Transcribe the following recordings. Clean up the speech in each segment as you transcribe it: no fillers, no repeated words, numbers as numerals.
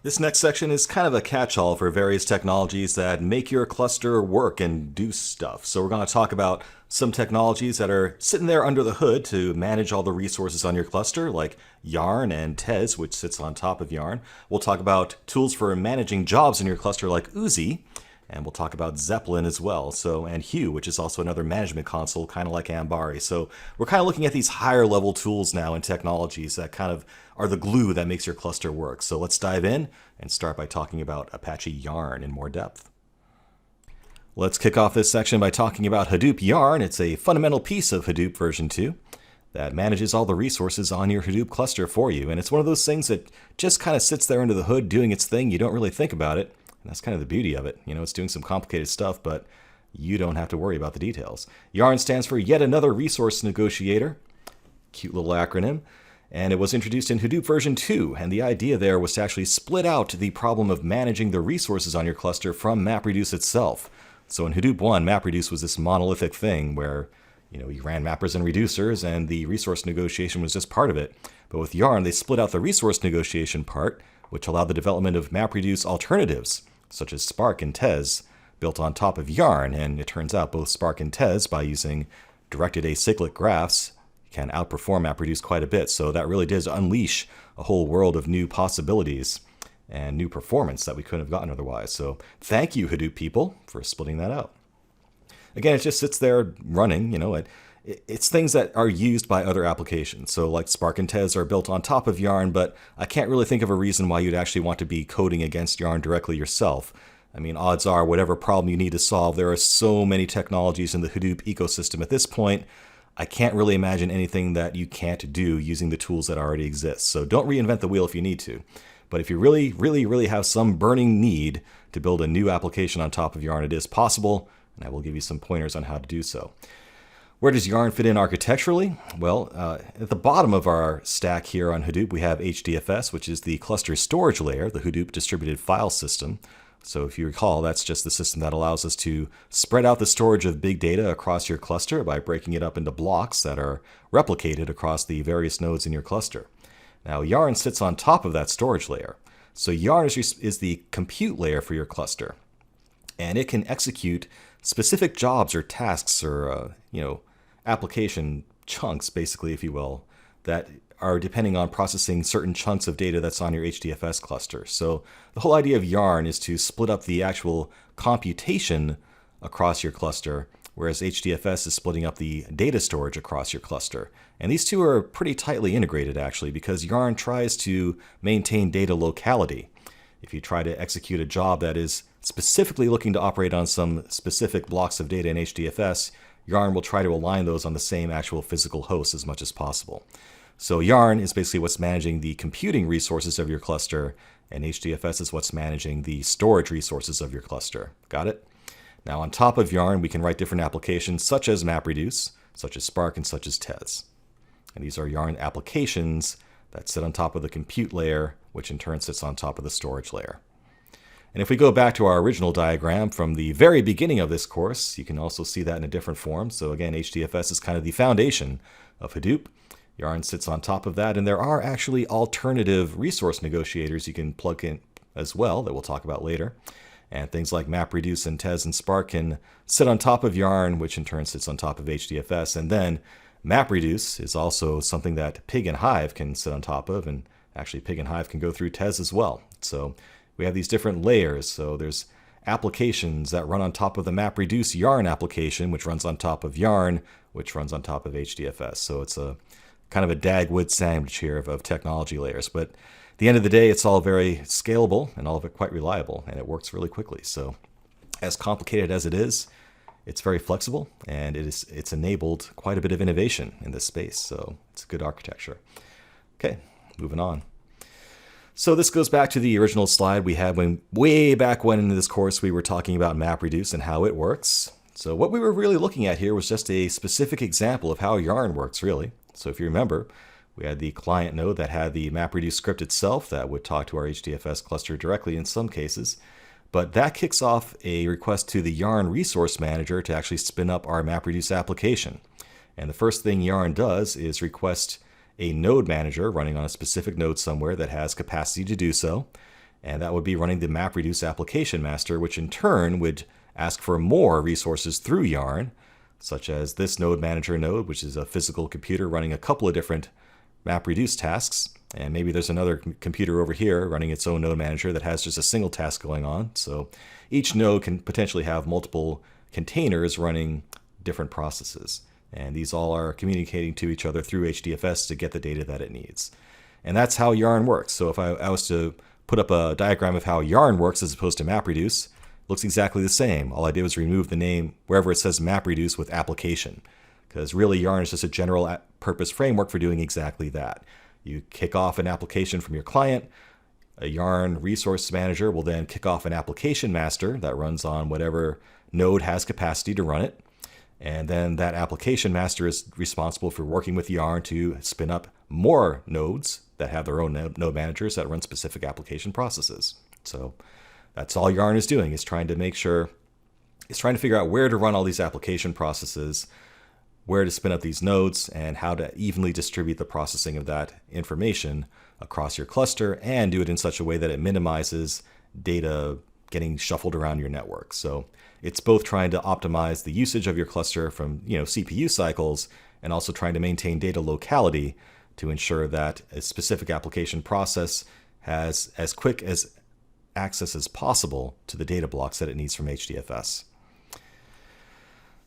This next section is kind of a catch-all for various technologies that make your cluster work and do stuff. So we're going to talk about some technologies that are sitting there under the hood to manage all the resources on your cluster, like Yarn and Tez, which sits on top of Yarn. We'll talk about tools for managing jobs in your cluster like Oozie, and we'll talk about Zeppelin as well. And Hue, which is also another management console, kind of like Ambari. So we're kind of looking at these higher level tools now and technologies that kind of are the glue that makes your cluster work. So let's dive in and start by talking about Apache Yarn in more depth. Let's kick off this section by talking about Hadoop Yarn. It's a fundamental piece of Hadoop version 2 that manages all the resources on your Hadoop cluster for you. And it's one of those things that just kind of sits there under the hood doing its thing. You don't really think about it. And that's kind of the beauty of it. You know, it's doing some complicated stuff, but you don't have to worry about the details. Yarn stands for Yet Another Resource Negotiator. Cute little acronym. And it was introduced in Hadoop version 2, and the idea there was to actually split out the problem of managing the resources on your cluster from MapReduce itself. So in Hadoop 1, MapReduce was this monolithic thing where, you ran mappers and reducers, and the resource negotiation was just part of it. But with Yarn, they split out the resource negotiation part, which allowed the development of MapReduce alternatives, such as Spark and Tez, built on top of Yarn. And it turns out both Spark and Tez, by using directed acyclic graphs, can outperform MapReduce quite a bit. So that really does unleash a whole world of new possibilities and new performance that we couldn't have gotten otherwise. So thank you, Hadoop people, for splitting that out. Again, it just sits there running. It's things that are used by other applications. So like Spark and Tez are built on top of Yarn, but I can't really think of a reason why you'd actually want to be coding against Yarn directly yourself. I mean, odds are, whatever problem you need to solve, there are so many technologies in the Hadoop ecosystem at this point. I can't really imagine anything that you can't do using the tools that already exist. So don't reinvent the wheel if you need to. But if you really, really, really have some burning need to build a new application on top of Yarn, it is possible, and I will give you some pointers on how to do so. Where does Yarn fit in architecturally? Well, at the bottom of our stack here on Hadoop, we have HDFS, which is the cluster storage layer, the Hadoop distributed file system. So if you recall, that's just the system that allows us to spread out the storage of big data across your cluster by breaking it up into blocks that are replicated across the various nodes in your cluster. Now, Yarn sits on top of that storage layer. So Yarn is the compute layer for your cluster. And it can execute specific jobs or tasks or, application chunks, basically, if you will, that are depending on processing certain chunks of data that's on your HDFS cluster. So the whole idea of Yarn is to split up the actual computation across your cluster, whereas HDFS is splitting up the data storage across your cluster. And these two are pretty tightly integrated, actually, because Yarn tries to maintain data locality. If you try to execute a job that is specifically looking to operate on some specific blocks of data in HDFS, Yarn will try to align those on the same actual physical host as much as possible. So Yarn is basically what's managing the computing resources of your cluster, and HDFS is what's managing the storage resources of your cluster. Got it? Now on top of Yarn, we can write different applications such as MapReduce, such as Spark, and such as Tez. And these are Yarn applications that sit on top of the compute layer, which in turn sits on top of the storage layer. And if we go back to our original diagram from the very beginning of this course, you can also see that in a different form. So again, HDFS is kind of the foundation of Hadoop. Yarn sits on top of that, and there are actually alternative resource negotiators you can plug in as well that we'll talk about later. And things like MapReduce and Tez and Spark can sit on top of Yarn, which in turn sits on top of HDFS. And then MapReduce is also something that Pig and Hive can sit on top of, and actually Pig and Hive can go through Tez as well. So we have these different layers. So there's applications that run on top of the MapReduce Yarn application, which runs on top of Yarn, which runs on top of HDFS. So it's a kind of a Dagwood sandwich here of technology layers. But at the end of the day, it's all very scalable and all of it quite reliable, and it works really quickly. So as complicated as it is, it's very flexible, and it's enabled quite a bit of innovation in this space. So it's a good architecture. Okay, moving on. So this goes back to the original slide we had way back when in this course we were talking about MapReduce and how it works. So what we were really looking at here was just a specific example of how Yarn works, really. So if you remember, we had the client node that had the MapReduce script itself that would talk to our HDFS cluster directly in some cases. But that kicks off a request to the Yarn resource manager to actually spin up our MapReduce application. And the first thing Yarn does is request a node manager running on a specific node somewhere that has capacity to do so. And that would be running the MapReduce application master, which in turn would ask for more resources through Yarn, such as this node manager node, which is a physical computer running a couple of different MapReduce tasks. And maybe there's another computer over here running its own node manager that has just a single task going on. So each node can potentially have multiple containers running different processes. And these all are communicating to each other through HDFS to get the data that it needs. And that's how Yarn works. So if I was to put up a diagram of how Yarn works as opposed to MapReduce, it looks exactly the same. All I did was remove the name wherever it says MapReduce with application, because really Yarn is just a general purpose framework for doing exactly that. You kick off an application from your client. A Yarn resource manager will then kick off an application master that runs on whatever node has capacity to run it. And then that application master is responsible for working with Yarn to spin up more nodes that have their own node managers that run specific application processes. So that's all Yarn is doing, is trying to make sure, it's trying to figure out where to run all these application processes, where to spin up these nodes, and how to evenly distribute the processing of that information across your cluster and do it in such a way that it minimizes data getting shuffled around your network. So it's both trying to optimize the usage of your cluster from CPU cycles and also trying to maintain data locality to ensure that a specific application process has as quick as access as possible to the data blocks that it needs from HDFS.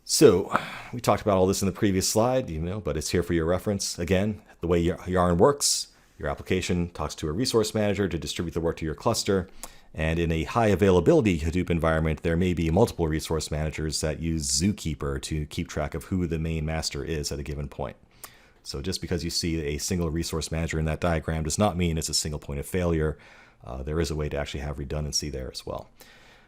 So we talked about all this in the previous slide, but it's here for your reference. Again, the way Yarn works, your application talks to a resource manager to distribute the work to your cluster. And in a high availability Hadoop environment, there may be multiple resource managers that use Zookeeper to keep track of who the main master is at a given point. So just because you see a single resource manager in that diagram does not mean it's a single point of failure. There is a way to actually have redundancy there as well.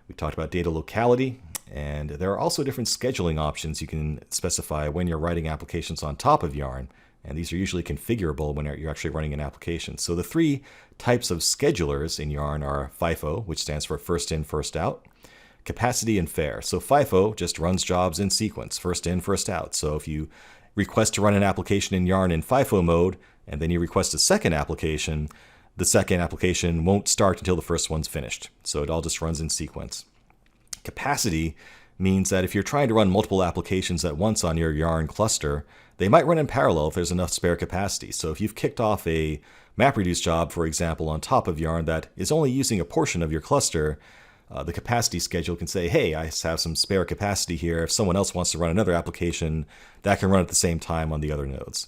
We talked about data locality, and there are also different scheduling options you can specify when you're writing applications on top of Yarn. And these are usually configurable when you're actually running an application. So the three types of schedulers in Yarn are FIFO, which stands for first in, first out, capacity, and fair. So FIFO just runs jobs in sequence, first in, first out. So if you request to run an application in Yarn in FIFO mode, and then you request a second application, the second application won't start until the first one's finished. So it all just runs in sequence. Capacity means that if you're trying to run multiple applications at once on your Yarn cluster, they might run in parallel if there's enough spare capacity. So if you've kicked off a MapReduce job, for example, on top of Yarn that is only using a portion of your cluster, the capacity schedule can say, hey, I have some spare capacity here. If someone else wants to run another application, that can run at the same time on the other nodes.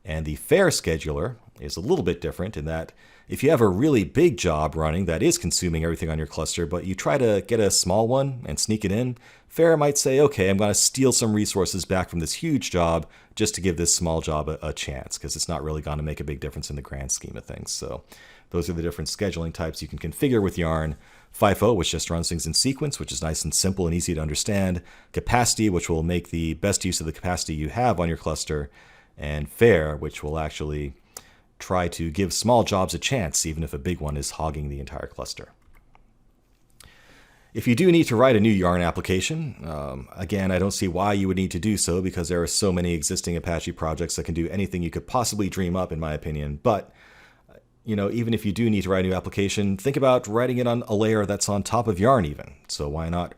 And the fair scheduler is a little bit different in that if you have a really big job running that is consuming everything on your cluster, but you try to get a small one and sneak it in, Fair might say, okay, I'm going to steal some resources back from this huge job just to give this small job a chance, because it's not really going to make a big difference in the grand scheme of things. So those are the different scheduling types you can configure with Yarn. FIFO, which just runs things in sequence, which is nice and simple and easy to understand. Capacity, which will make the best use of the capacity you have on your cluster. And Fair, which will actually try to give small jobs a chance, even if a big one is hogging the entire cluster. If you do need to write a new Yarn application, again, I don't see why you would need to do so, because there are so many existing Apache projects that can do anything you could possibly dream up, in my opinion. But even if you do need to write a new application, think about writing it on a layer that's on top of Yarn even. So why not,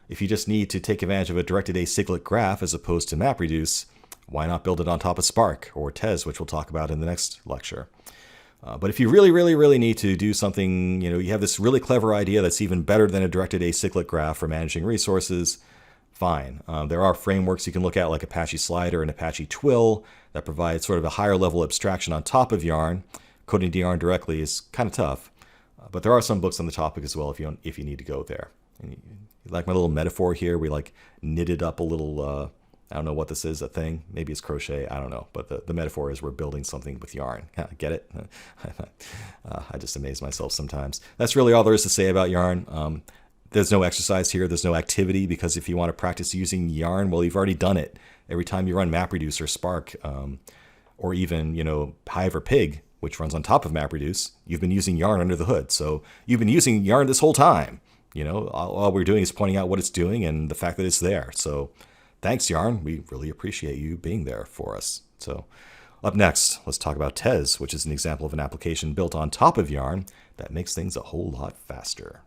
if you just need to take advantage of a directed acyclic graph as opposed to MapReduce, why not build it on top of Spark or Tez, which we'll talk about in the next lecture. But if you really need to do something, you have this really clever idea that's even better than a directed acyclic graph for managing resources, fine. There are frameworks you can look at like Apache Slider and Apache Twill that provide sort of a higher level abstraction on top of Yarn. Coding to Yarn directly is kind of tough, but there are some books on the topic as well if you need to go there. And you like my little metaphor here, we like knitted up a little, I don't know what this is, a thing. Maybe it's crochet, I don't know. But the metaphor is we're building something with Yarn. Get it? I just amaze myself sometimes. That's really all there is to say about Yarn. There's no exercise here. There's no activity, because if you want to practice using Yarn, well, you've already done it. Every time you run MapReduce or Spark, or even, Hive or Pig, which runs on top of MapReduce, you've been using Yarn under the hood. So you've been using Yarn this whole time. All we're doing is pointing out what it's doing and the fact that it's there. So thanks, Yarn. We really appreciate you being there for us. So Up next, let's talk about Tez, which is an example of an application built on top of Yarn that makes things a whole lot faster.